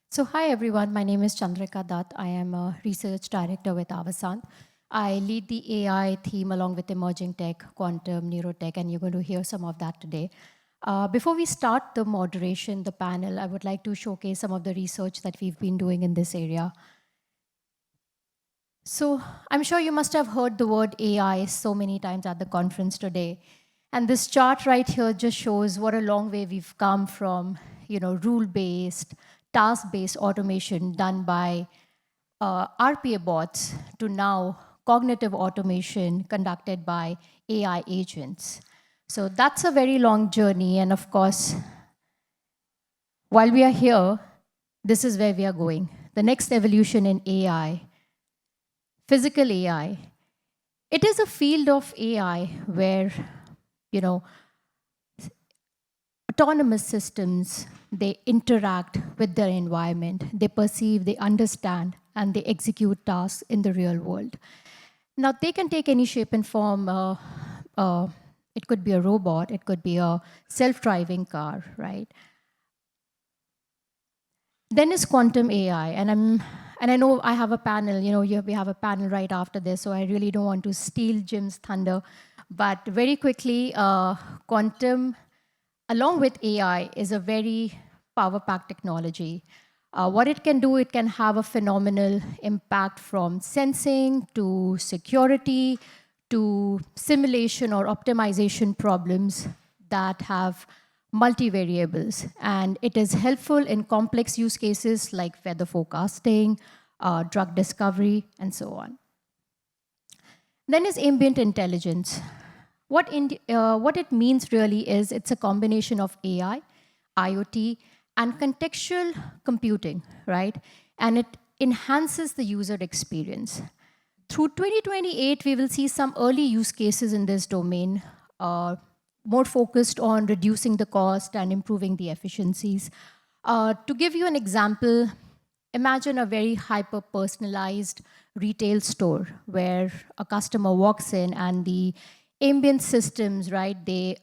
So hi everyone, my name is Chandrika Dutt. I am a research director with Avasant. I lead the AI theme along with emerging tech, quantum, neurotech, and you're going to hear some of that today. Before we start the moderation, the panel, I would like to showcase some of the research that we've been doing in this area. So I'm sure you must have heard the word AI so many times at the conference today. And this chart right here just shows what a long way we've come from, rule-based, task-based automation done by RPA bots to now cognitive automation conducted by AI agents. So that's a very long journey. And of course, while we are here, this is where we are going. The next evolution in AI, physical AI. It is a field of AI where, you know, autonomous systems, they interact with their environment, they perceive, they understand, and they execute tasks in the real world. Now, they can take any shape and form. It could be a robot, it could be a self-driving car, right? Then is quantum AI, and I know I have a panel. We have a panel right after this, so I really don't want to steal Jim's thunder. But very quickly, quantum, along with AI, is a very power-packed technology. What it can do, it can have a phenomenal impact from sensing to security to simulation or optimization problems that have multivariables. And it is helpful in complex use cases like weather forecasting, drug discovery, and so on. Then is ambient intelligence. What it means really is it's a combination of AI, IoT, and contextual computing, right? And it enhances the user experience. Through 2028, we will see some early use cases in this domain, more focused on reducing the cost and improving the efficiencies. To give you an example, imagine a very hyper-personalized retail store where a customer walks in and the ambient systems, right, they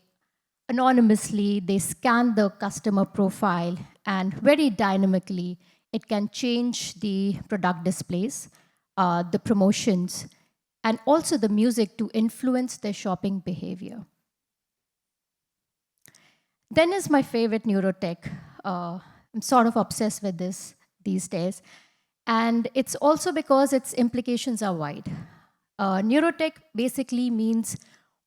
anonymously, they scan the customer profile and very dynamically, it can change the product displays, the promotions, and also the music to influence their shopping behavior. Then is my favorite neurotech. I'm sort of obsessed with this these days. And it's also because its implications are wide. Neurotech basically means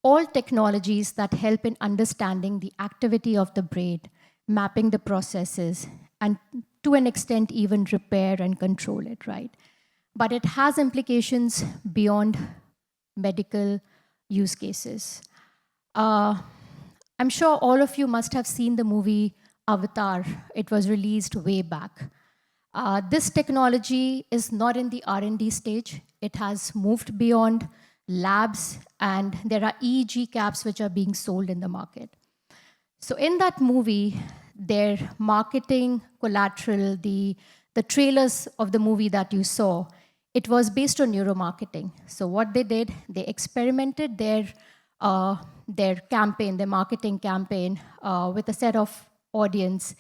all technologies that help in understanding the activity of the brain, mapping the processes, and to an extent even repair and control it, right? But it has implications beyond medical use cases. I'm sure all of you must have seen the movie Avatar. It was released way back. This technology is not in the R&D stage. It has moved beyond labs, and there are EEG caps which are being sold in the market. So in that movie, their marketing collateral, the trailers of the movie that you saw, it was based on neuromarketing. So what they did, they experimented their campaign, their marketing campaign, with a set of audience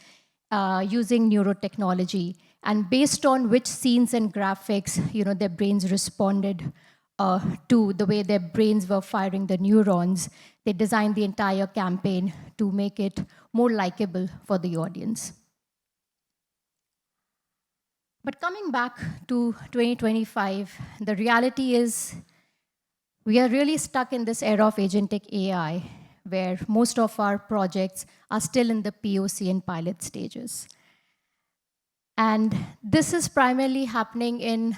using neurotechnology. And based on which scenes and graphics, their brains responded to the way their brains were firing the neurons, they designed the entire campaign to make it more likable for the audience. But coming back to 2025, the reality is we are really stuck in this era of agentic AI, where most of our projects are still in the POC and pilot stages. And this is primarily happening in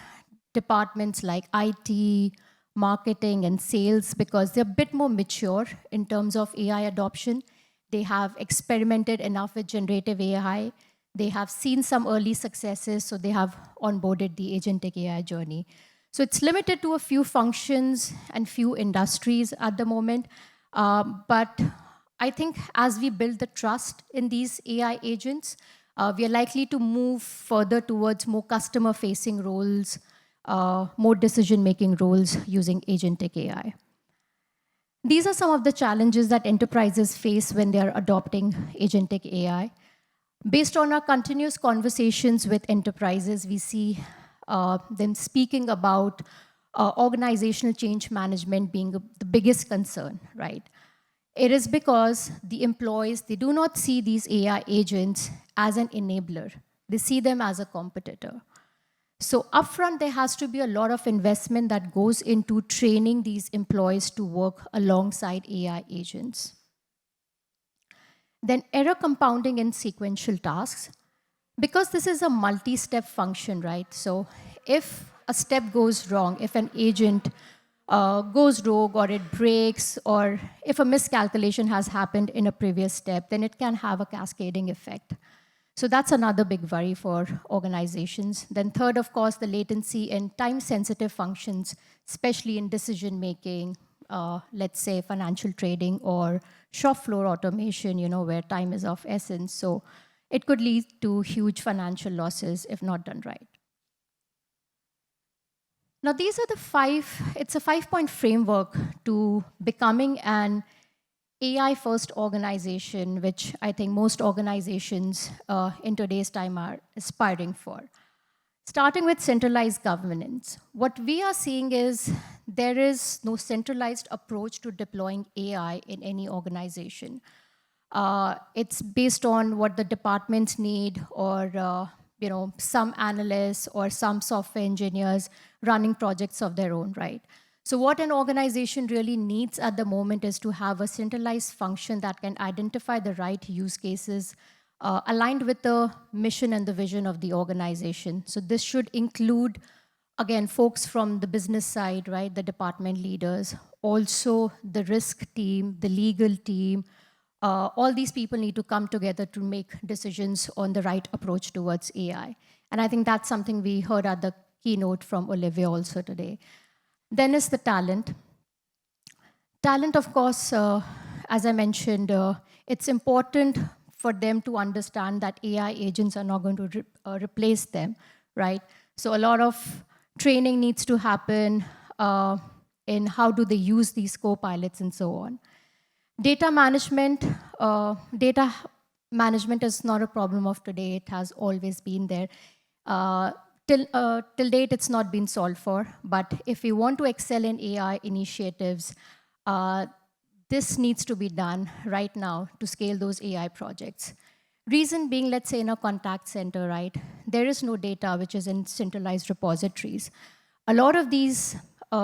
departments like IT, marketing, and sales because they're a bit more mature in terms of AI adoption. They have experimented enough with generative AI. They have seen some early successes, so they have onboarded the agentic AI journey. So it's limited to a few functions and few industries at the moment. But I think as we build the trust in these AI agents, we are likely to move further towards more customer-facing roles, more decision-making roles using agentic AI. These are some of the challenges that enterprises face when they are adopting agentic AI. Based on our continuous conversations with enterprises, we see them speaking about organizational change management being the biggest concern, right? It is because the employees, they do not see these AI agents as an enabler. They see them as a competitor. So upfront, there has to be a lot of investment that goes into training these employees to work alongside AI agents. Then error compounding in sequential tasks. Because this is a multi-step function, right? So if a step goes wrong, if an agent goes rogue or it breaks, or if a miscalculation has happened in a previous step, then it can have a cascading effect. So that's another big worry for organizations. Then third, of course, the latency in time-sensitive functions, especially in decision-making, let's say financial trading or shop floor automation, where time is of essence. So it could lead to huge financial losses if not done right. Now, these are it's a 5-point framework to becoming an AI-first organization, which I think most organizations in today's time are aspiring for. Starting with centralized governance, what we are seeing is there is no centralized approach to deploying AI in any organization. It's based on what the departments need, or some analysts or some software engineers running projects of their own, right? So what an organization really needs at the moment is to have a centralized function that can identify the right use cases aligned with the mission and the vision of the organization. So this should include, again, folks from the business side, right? The department leaders, also the risk team, the legal team. All these people need to come together to make decisions on the right approach towards AI. And I think that's something we heard at the keynote from Olivia also today. Then is the talent. Talent, of course, as I mentioned, it's important for them to understand that AI agents are not going to replace them, right? So a lot of training needs to happen in how do they use these co-pilots and so on. Data management is not a problem of today. It has always been there. Till date, it's not been solved for. But if we want to excel in AI initiatives, this needs to be done right now to scale those AI projects. Reason being, let's say in a contact center, right, there is no data which is in centralized repositories. A lot of these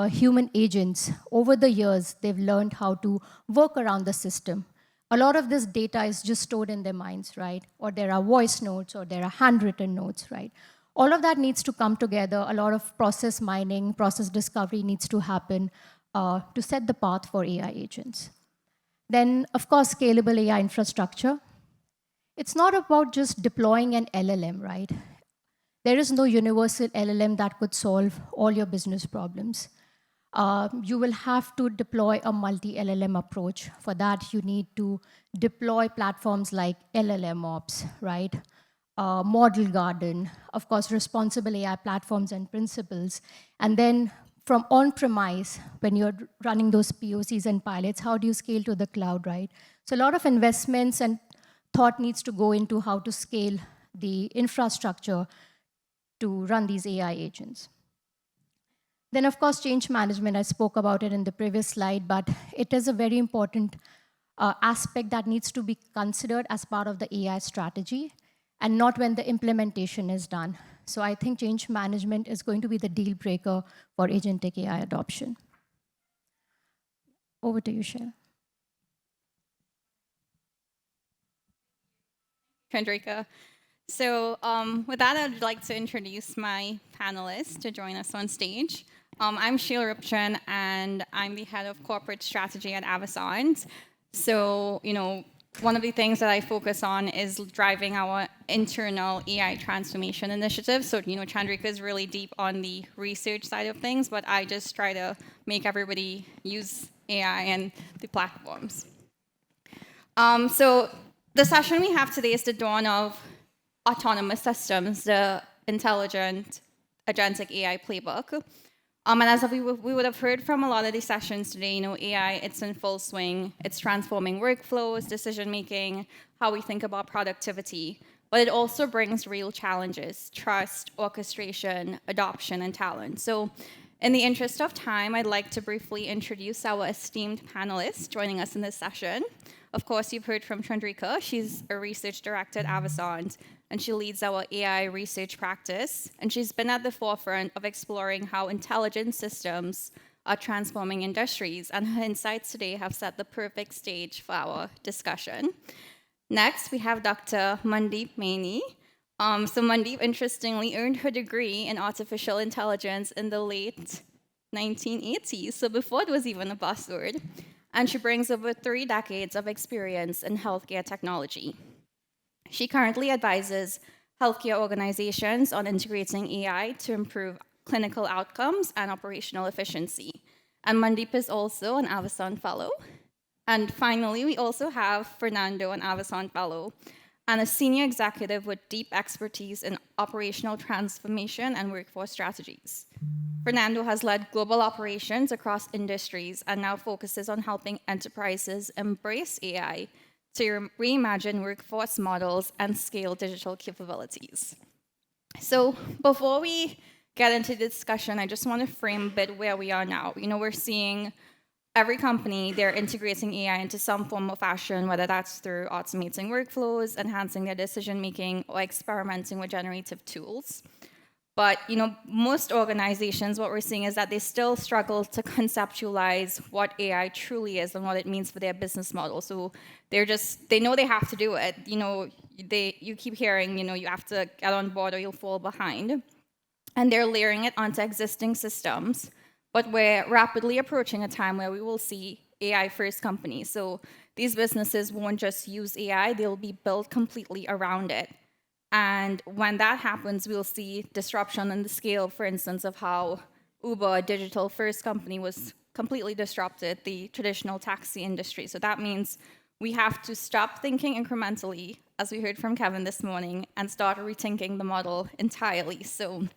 human agents, over the years, they've learned how to work around the system. A lot of this data is just stored in their minds, right? Or there are voice notes, or there are handwritten notes, right? All of that needs to come together. A lot of process mining, process discovery needs to happen to set the path for AI agents. Then, of course, scalable AI infrastructure. It's not about just deploying an LLM, right? There is no universal LLM that could solve all your business problems. You will have to deploy a multi-LLM approach. For that, you need to deploy platforms like LLM Ops, right? Model Garden, of course, responsible AI platforms and principles. And then from on-premise, when you're running those POCs and pilots, how do you scale to the cloud, right? So a lot of investments and thought needs to go into how to scale the infrastructure to run these AI agents. Then, of course, change management. I spoke about it in the previous slide, but it is a very important aspect that needs to be considered as part of the AI strategy and not when the implementation is done. So I think change management is going to be the deal breaker for agentic AI adoption. Over to you, Shreya. Chandrika. So with that, I'd like to introduce my panelists to join us on stage. I'm Sheila Ripchen, and I'm the head of corporate strategy at Avasant. So, one of the things that I focus on is driving our internal AI transformation initiative. So, Chandrika is really deep on the research side of things, but I just try to make everybody use AI and the platforms. So the session we have today is the dawn of autonomous systems, the intelligent agentic AI playbook. And as we would have heard from a lot of these sessions today, AI, it's in full swing. It's transforming workflows, decision-making, how we think about productivity. but it also brings real challenges: trust, orchestration, adoption, and talent. So in the interest of time, I'd like to briefly introduce our esteemed panelists joining us in this session. Of course, you've heard from Chandrika. She's a research director at Avasant, and she leads our AI research practice. And she's been at the forefront of exploring how intelligent systems are transforming industries, and her insights today have set the perfect stage for our discussion. Next, we have Dr. Mandeep Maini. So Mandeep, interestingly, earned her degree in artificial intelligence in the late 1980s, so before it was even a buzzword. And she brings over 3 decades of experience in healthcare technology. She currently advises healthcare organizations on integrating AI to improve clinical outcomes and operational efficiency. And Mandeep is also an Avasant Fellow. And finally, we also have Fernando, an Avasant Fellow, and a senior executive with deep expertise in operational transformation and workforce strategies. Fernando has led global operations across industries and now focuses on helping enterprises embrace AI to reimagine workforce models and scale digital capabilities. So before we get into the discussion, I just want to frame a bit where we are now. We're seeing every company, they're integrating AI into some form of fashion, whether that's through automating workflows, enhancing their decision-making, or experimenting with generative tools. But most organizations, what we're seeing is that they still struggle to conceptualize what AI truly is and what it means for their business model. So they know they have to do it. You keep hearing, you have to get on board or you'll fall behind. And they're layering it onto existing systems. But we're rapidly approaching a time where we will see AI-first companies. So these businesses won't just use AI, they'll be built completely around it. And when that happens, we'll see disruption in the scale, for instance, of how Uber, a digital-first company, was completely disrupted the traditional taxi industry. So that means we have to stop thinking incrementally, as we heard from Kevin this morning, and start rethinking the model entirely. So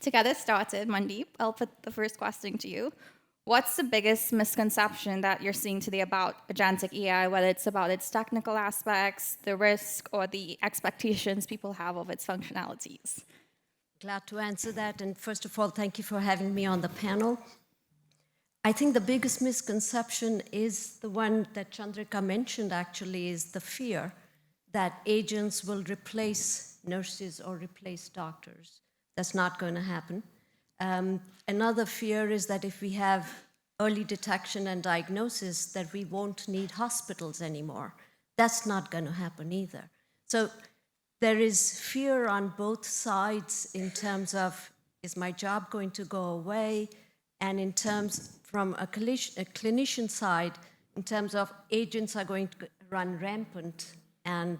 to get us started, Mandeep, I'll put the first question to you. What's the biggest misconception that you're seeing today about agentic AI, whether it's about its technical aspects, the risk, or the expectations people have of its functionalities? Glad to answer that. And first of all, thank you for having me on the panel. I think the biggest misconception is the one that Chandrika mentioned, actually, is the fear that agents will replace nurses or replace doctors. That's not going to happen. Another fear is that if we have early detection and diagnosis, that we won't need hospitals anymore. That's not going to happen either. So there is fear on both sides in terms of, is my job going to go away? And in terms, from a clinician side, in terms of agents are going to run rampant and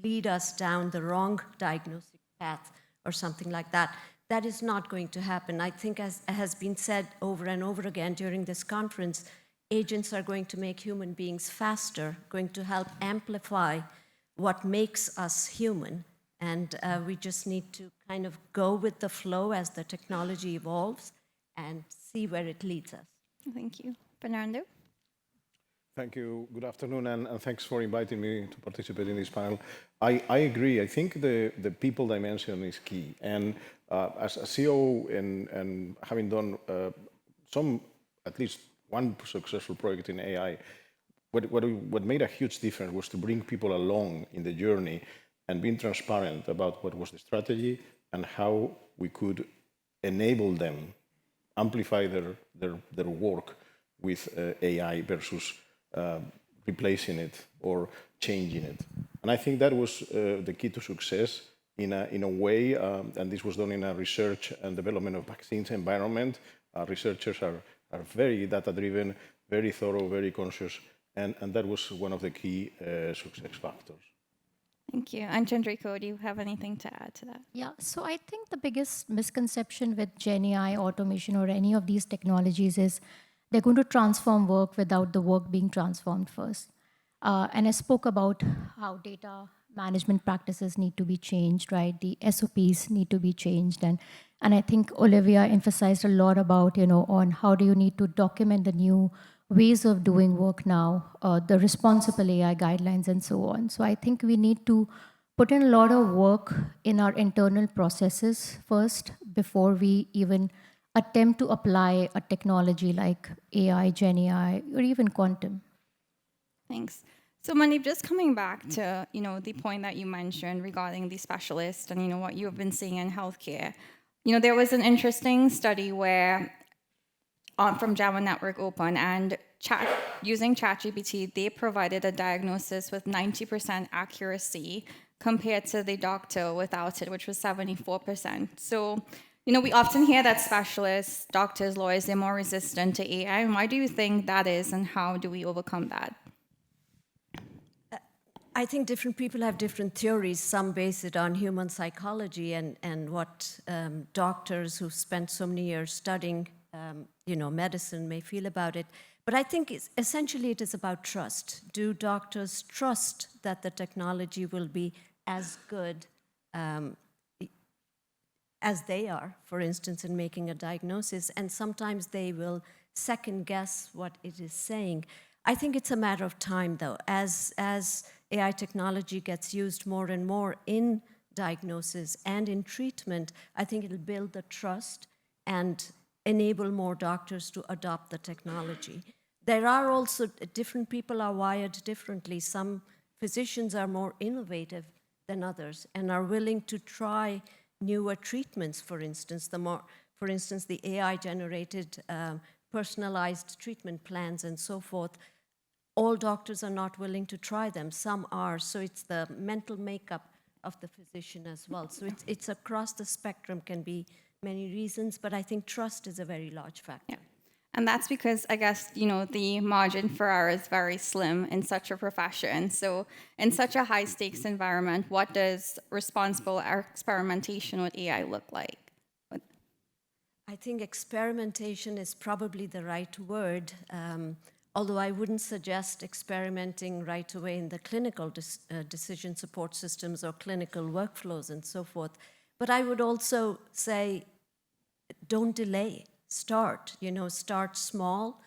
lead us down the wrong diagnostic path or something like that. That is not going to happen. I think, as has been said over and over again during this conference, agents are going to make human beings faster, going to help amplify what makes us human. And we just need to kind of go with the flow as the technology evolves and see where it leads us. Thank you. Fernando? Thank you. Good afternoon, and thanks for inviting me to participate in this panel. I agree. I think the people dimension is key. And as a CEO and having done at least one successful project in AI, what made a huge difference was to bring people along in the journey and being transparent about what was the strategy and how we could enable them amplify their work with AI versus replacing it or changing it. And I think that was the key to success in a way, and this was done in a research and development of vaccines environment. Researchers are very data-driven, very thorough, very conscious, and that was one of the key success factors. Thank you. And Chandrika, do you have anything to add to that? Yeah, so I think the biggest misconception with Gen AI, automation, or any of these technologies is they're going to transform work without the work being transformed first. And I spoke about how data management practices need to be changed, right? The SOPs need to be changed. And I think Olivia emphasized a lot about, on how do you need to document the new ways of doing work now, the responsible AI guidelines and so on. So I think we need to put in a lot of work in our internal processes first before we even attempt to apply a technology like AI, Gen AI, or even quantum. Thanks. So Mandeep, just coming back to, the point that you mentioned regarding the specialist and, what you've been seeing in healthcare, there was an interesting study where from Java Network Open and using ChatGPT, they provided a diagnosis with 90% accuracy compared to the doctor without it, which was 74%. So, we often hear that specialists, doctors, lawyers, they're more resistant to AI. And why do you think that is, and how do we overcome that? I think different people have different theories. Some base it on human psychology and what doctors who've spent so many years studying medicine may feel about it. But I think essentially it is about trust. Do doctors trust that the technology will be as good as they are, for instance, in making a diagnosis? And sometimes they will second guess what it is saying. I think it's a matter of time, though. As AI technology gets used more and more in diagnosis and in treatment, I think it'll build the trust and enable more doctors to adopt the technology. There are also different people are wired differently. Some physicians are more innovative than others and are willing to try newer treatments, for instance. The AI-generated personalized treatment plans and so forth. All doctors are not willing to try them. Some are. So it's the mental makeup of the physician as well. So it's across the spectrum, can be many reasons, but I think trust is a very large factor. Yeah. And that's because I guess, the margin for error is very slim in such a profession. So in such a high stakes environment, what does responsible experimentation with AI look like? I think experimentation is probably the right word, although I wouldn't suggest experimenting right away in the clinical decision support systems or clinical workflows and so forth. But I would also say, don't delay. Start small,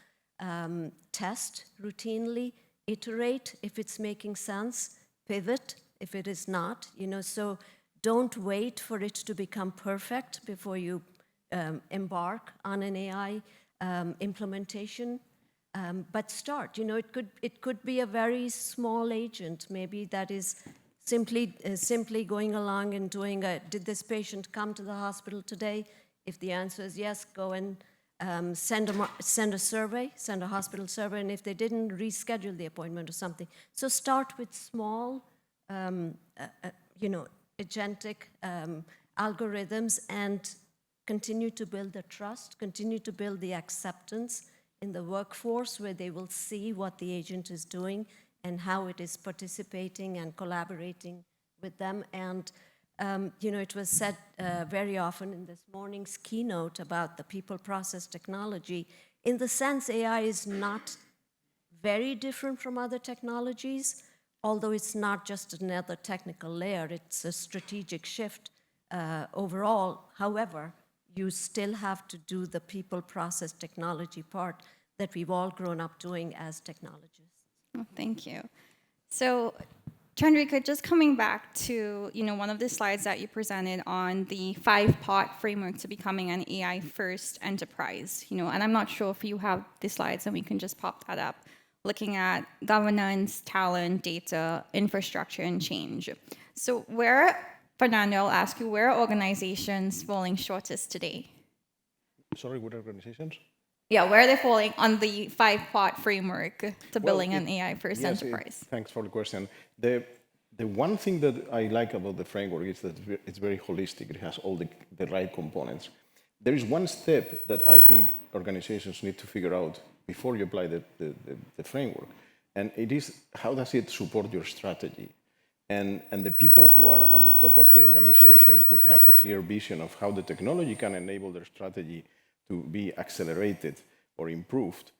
test routinely, iterate if it's making sense, pivot if it is not, so don't wait for it to become perfect before you embark on an AI implementation, but start. It could be a very small agent, maybe that is simply going along and doing did this patient come to the hospital today? If the answer is yes, go and send a survey, send a hospital survey, and if they didn't, reschedule the appointment or something. So start with small, agentic algorithms and continue to build the trust, continue to build the acceptance in the workforce where they will see what the agent is doing and how it is participating and collaborating with them. And it was said very often in this morning's keynote about the people process technology. In the sense, AI is not very different from other technologies, although it's not just another technical layer, it's a strategic shift overall. However, you still have to do the people process technology part that we've all grown up doing as technologists. Oh, thank you. So, Chandrika, just coming back to one of the slides that you presented on the 5-part framework to becoming an AI-first enterprise, and I'm not sure if you have the slides and we can just pop that up, looking at governance, talent, data, infrastructure, and change. So Fernando, I'll ask you, where are organizations falling shortest today? Sorry, what organizations? Yeah, where are they falling on the 5-part framework to building an AI-first enterprise? Thanks for the question. The one thing that I like about the framework is that it's very holistic. It has all the right components. There is one step that I think organizations need to figure out before you apply the framework, and it is how does it support your strategy? And the people who are at the top of the organization who have a clear vision of how the technology can enable their strategy to be accelerated or improved,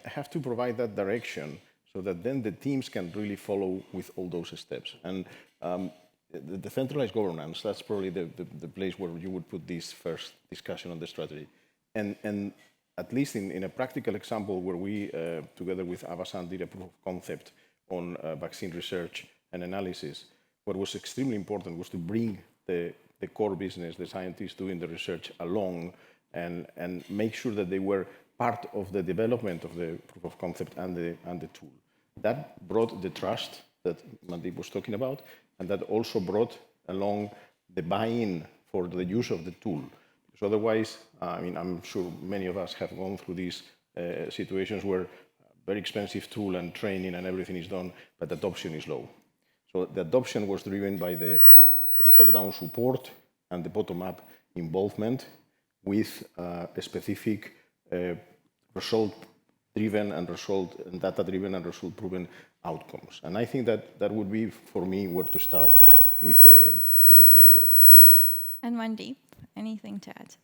have to provide that direction so that then the teams can really follow with all those steps. And the decentralized governance, that's probably the place where you would put this first discussion on the strategy. And at least in a practical example where we, together with Avasan, did a proof of concept on vaccine research and analysis, what was extremely important was to bring the core business, the scientists doing the research along and make sure that they were part of the development of the proof of concept and the tool. That brought the trust that Mandeep was talking about, and that also brought along the buy-in for the use of the tool. Because otherwise, I mean, I'm sure many of us have gone through these situations where very expensive tool and training and everything is done, but adoption is low. So the adoption was driven by the top-down support and the bottom-up involvement with a specific result-driven and data-driven and result-proven outcomes. And I think that would be, for me, where to start with the framework. Yeah. And Mandeep, anything to add?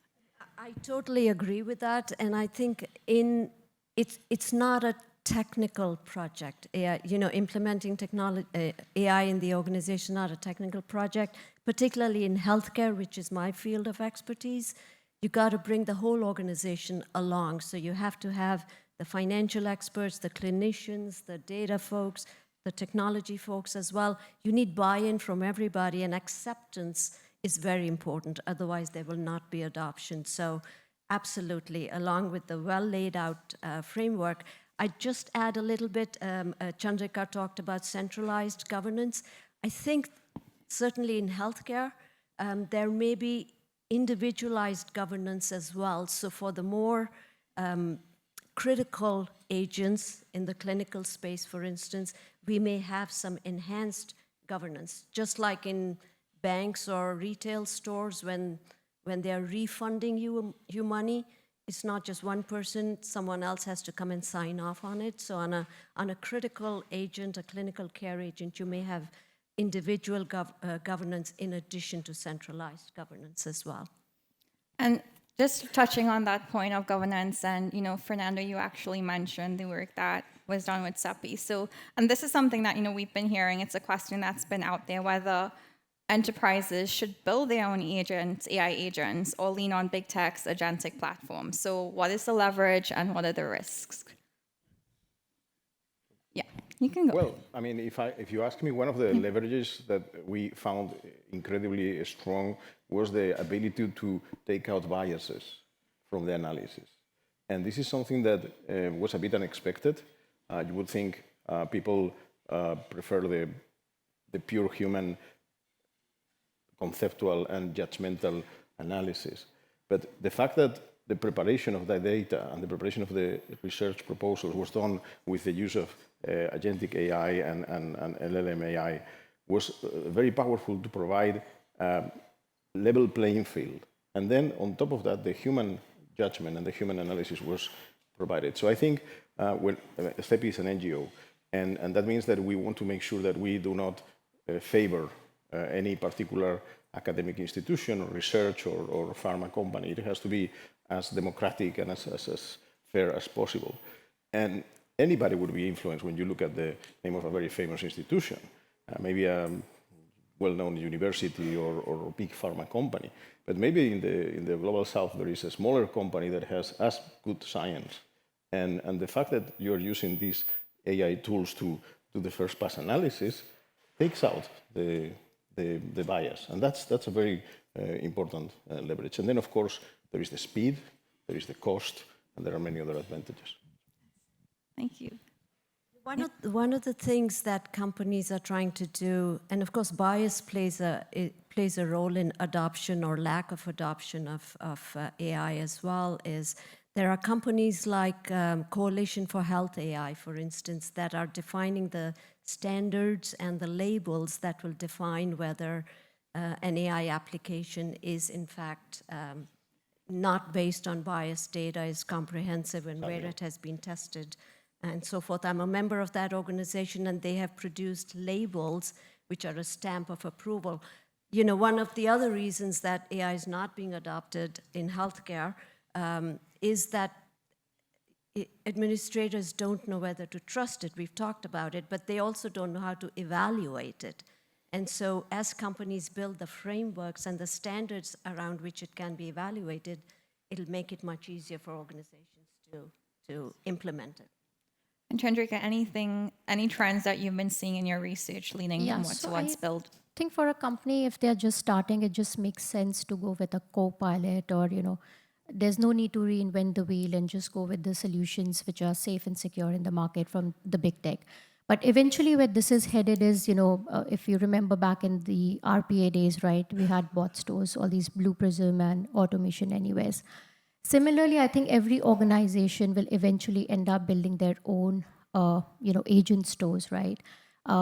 I totally agree with that, and I think it's not a technical project. AI, implementing AI in the organization, not a technical project, particularly in healthcare, which is my field of expertise. You got to bring the whole organization along. So you have to have the financial experts, the clinicians, the data folks, the technology folks as well. You need buy-in from everybody, and acceptance is very important. Otherwise, there will not be adoption. So absolutely, along with the well laid out framework, I'd just add a little bit. Chandrika talked about centralized governance. I think certainly in healthcare, there may be individualized governance as well. So for the more critical agents in the clinical space, for instance, we may have some enhanced governance, just like in banks or retail stores when they're refunding you money. It's not just one person, someone else has to come and sign off on it. So on a critical agent, a clinical care agent, you may have individual governance in addition to centralized governance as well. And just touching on that point of governance, and Fernando, you actually mentioned the work that was done with CEPI. So, and this is something that we've been hearing. It's a question that's been out there whether enterprises should build their own agents, AI agents, or lean on big tech's agentic platforms. So, what is the leverage and what are the risks? Yeah, you can go. Well, I mean, if you ask me, one of the leverages that we found incredibly strong was the ability to take out biases from the analysis. And this is something that was a bit unexpected. You would think people prefer the pure human conceptual and judgmental analysis. But the fact that the preparation of the data and the preparation of the research proposals was done with the use of Agentic AI and LLM AI was very powerful to provide a level playing field. And then on top of that, the human judgment and the human analysis was provided. So I think when CEPI is an NGO, and that means that we want to make sure that we do not favor any particular academic institution or research or pharma company. It has to be as democratic and as fair as possible. And anybody would be influenced when you look at the name of a very famous institution, maybe a well-known university or big pharma company. But maybe in the global south, there is a smaller company that has as good science. And the fact that you're using these AI tools to do the first pass analysis takes out the bias. And that's a very important leverage. And then, of course, there is the speed, there is the cost, and there are many other advantages. Thank you. One of the things that companies are trying to do, and of course bias plays a role in adoption or lack of adoption of AI as well, is there are companies like Coalition for Health AI, for instance, that are defining the standards and the labels that will define whether an AI application is in fact not based on biased data, is comprehensive, and where it has been tested and so forth. I'm a member of that organization, and they have produced labels which are a stamp of approval. One of the other reasons that AI is not being adopted in healthcare is that administrators don't know whether to trust it. We've talked about it, but they also don't know how to evaluate it. And so as companies build the frameworks and the standards around which it can be evaluated, it'll make it much easier for organizations to implement it. And Chandrika, any trends that you've been seeing in your research leaning Yeah, towards so what's built? think for a company, if they're just starting, it just makes sense to go with a co-pilot, or, there's no need to reinvent the wheel and just go with the solutions which are safe and secure in the market from the big tech. But eventually where this is headed is, if you remember back in the RPA days, right, we had bot stores, all these Blue Prism and Automation Anywheres. Similarly, I think every organization will eventually end up building their own, agent stores, right?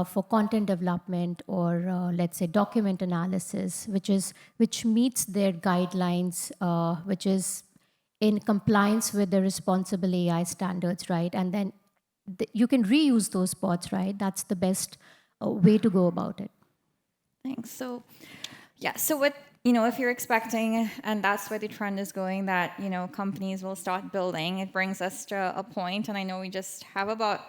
For content development, or let's say document analysis, which meets their guidelines, which is in compliance with the responsible AI standards, right? And then you can reuse those bots, right? That's the best way to go about it. Thanks. So, yeah, so what, if you're expecting, and that's where the trend is going, that, companies will start building, it brings us to a point, and I know we just have about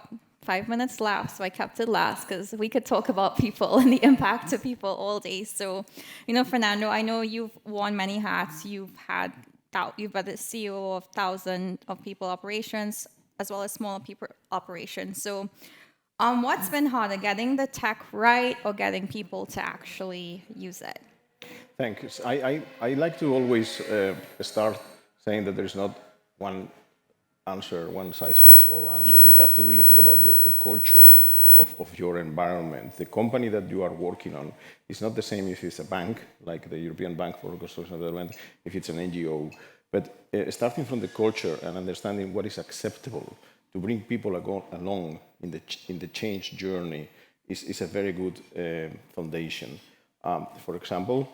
5 minutes left, so I kept it last because we could talk about people and the impact to people all day. So, Fernando, I know you've worn many hats. You've been the CEO of 1,000 of people operations, as well as smaller people operations. So, what's been harder, getting the tech right or getting people to actually use it? Thanks. I like to always start saying that there's not one answer, one size fits all answer. You have to really think about the culture of your environment. The company that you are working on is not the same if it's a bank, like the European Bank for Reconstruction and Development, if it's an NGO. But starting from the culture and understanding what is acceptable to bring people along in the change journey is a very good foundation. For example,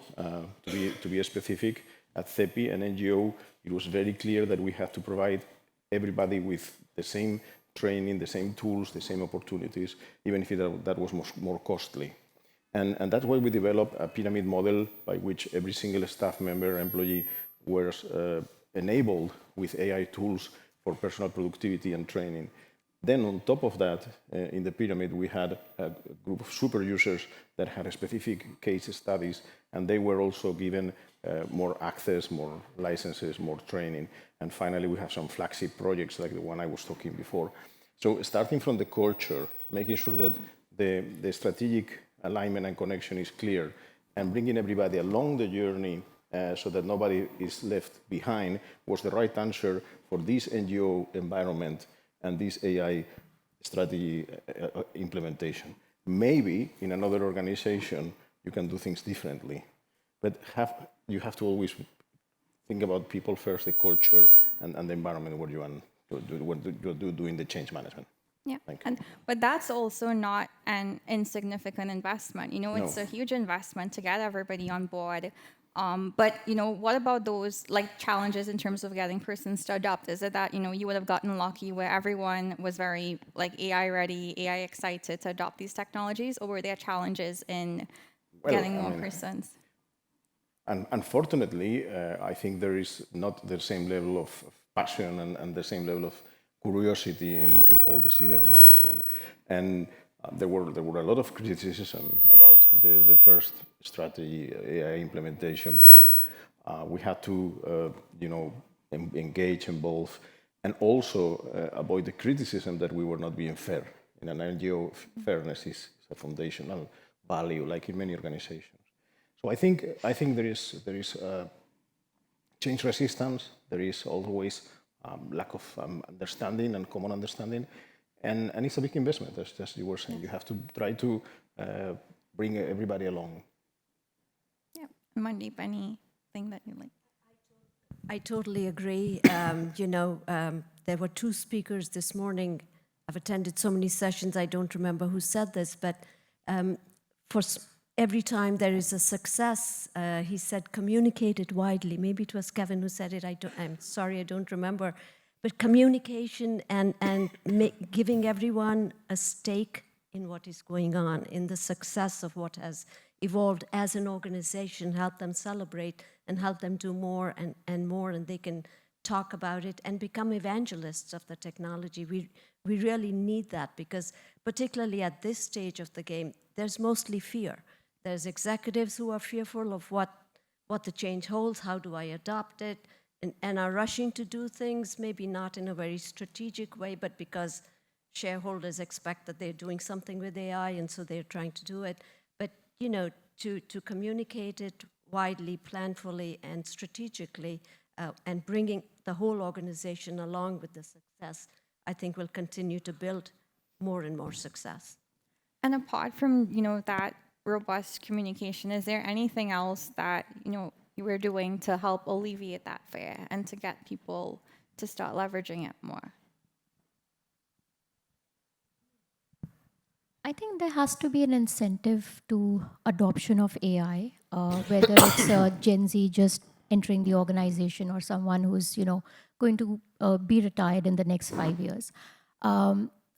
to be specific, at CEPI, an NGO, it was very clear that we have to provide everybody with the same training, the same tools, the same opportunities, even if that was more costly. And that's why we developed a pyramid model by which every single staff member, employee, was enabled with AI tools for personal productivity and training. Then on top of that, in the pyramid, we had a group of super users that had specific case studies, and they were also given more access, more licenses, more training. And finally, we have some flagship projects like the one I was talking before. So starting from the culture, making sure that the strategic alignment and connection is clear, and bringing everybody along the journey so that nobody is left behind was the right answer for this NGO environment and this AI strategy implementation. Maybe in another organization, you can do things differently, but you have to always think about people first, the culture and the environment where you are doing the change management. Yeah, but that's also not an insignificant investment. It's a huge investment to get everybody on board. But what about those challenges in terms of getting persons to adopt? Is it that you would have gotten lucky where everyone was very AI ready, AI excited to adopt these technologies, or were there challenges in getting more persons? And unfortunately, I think there is not the same level of passion and the same level of curiosity in all the senior management. And there were a lot of criticism about the first strategy AI implementation plan. We had to, engage, involve, and also avoid the criticism that we were not being fair. In an NGO, fairness is a foundational value, like in many organizations. So I think there is change resistance. There is always lack of understanding and common understanding. And it's a big investment, as you were saying. You have to try to bring everybody along. Yeah. Mandeep, anything that you like? I totally agree. There were two speakers this morning. I've attended so many sessions, I don't remember who said this, but for every time there is a success, he said, communicate it widely. Maybe it was Kevin who said it. I'm sorry, I don't remember. But communication and giving everyone a stake in what is going on, in the success of what has evolved as an organization, help them celebrate and help them do more and more, and they can talk about it and become evangelists of the technology. We really need that, because particularly at this stage of the game, there's mostly fear. There's executives who are fearful of what the change holds, how do I adopt it, and are rushing to do things, maybe not in a very strategic way, but because shareholders expect that they're doing something with AI, and so they're trying to do it. But, to communicate it widely, planfully, and strategically, and bringing the whole organization along with the success, I think will continue to build more and more success. And apart from, that robust communication, is there anything else that, you were doing to help alleviate that fear and to get people to start leveraging it more? I think there has to be an incentive to adoption of AI, whether it's Gen Z just entering the organization or someone who's going to be retired in the next 5 years.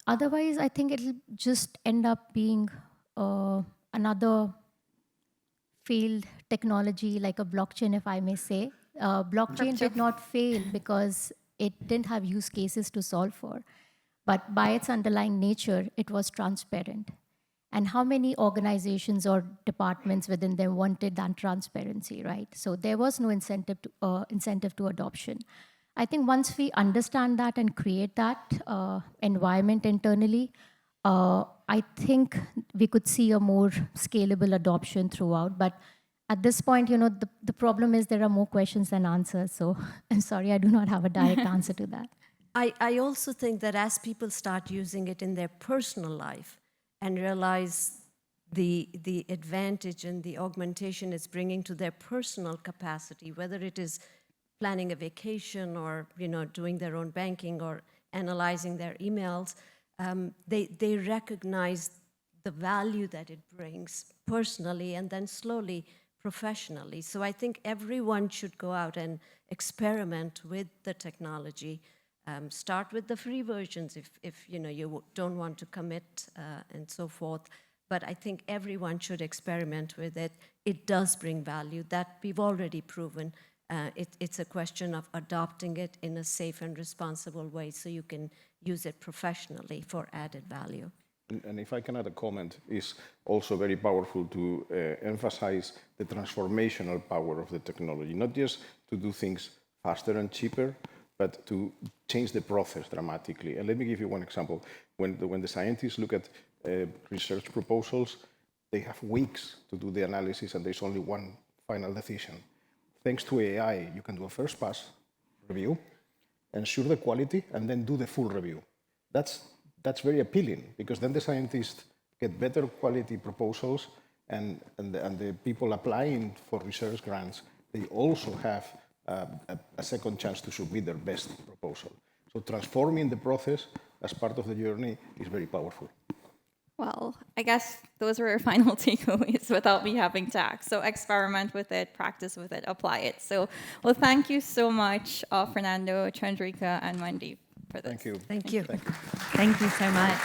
Otherwise, I think it'll just end up being another failed technology like a blockchain, if I may say. Blockchain did not fail because it didn't have use cases to solve for. But by its underlying nature, it was transparent. And how many organizations or departments within them wanted that transparency, right? So there was no incentive to adoption. I think once we understand that and create that environment internally, I think we could see a more scalable adoption throughout. But at this point, the problem is there are more questions than answers. So I'm sorry, I do not have a direct answer to that. I also think that as people start using it in their personal life and realize the advantage and the augmentation it's bringing to their personal capacity, whether it is planning a vacation or doing their own banking or analyzing their emails, they recognize the value that it brings personally and then slowly professionally. So I think everyone should go out and experiment with the technology. Start with the free versions if you don't want to commit and so forth. But I think everyone should experiment with it. It does bring value. That we've already proven. It's a question of adopting it in a safe and responsible way so you can use it professionally for added value. And if I can add a comment, it's also very powerful to emphasize the transformational power of the technology, not just to do things faster and cheaper, but to change the process dramatically. And let me give you one example. When the scientists look at research proposals, they have weeks to do the analysis and there's only one final decision. Thanks to AI, you can do a first pass review, ensure the quality, and then do the full review. That's very appealing because then the scientists get better quality proposals and the people applying for research grants, they also have a second chance to submit their best proposal. So transforming the process as part of the journey is very powerful. Well, I guess those were our final takeaways without me having to ask. So experiment with it, practice with it, apply it. So, well, thank you so much, Fernando, Chandrika, and Mandeep for this. Thank you. Thank you. Thank you so much.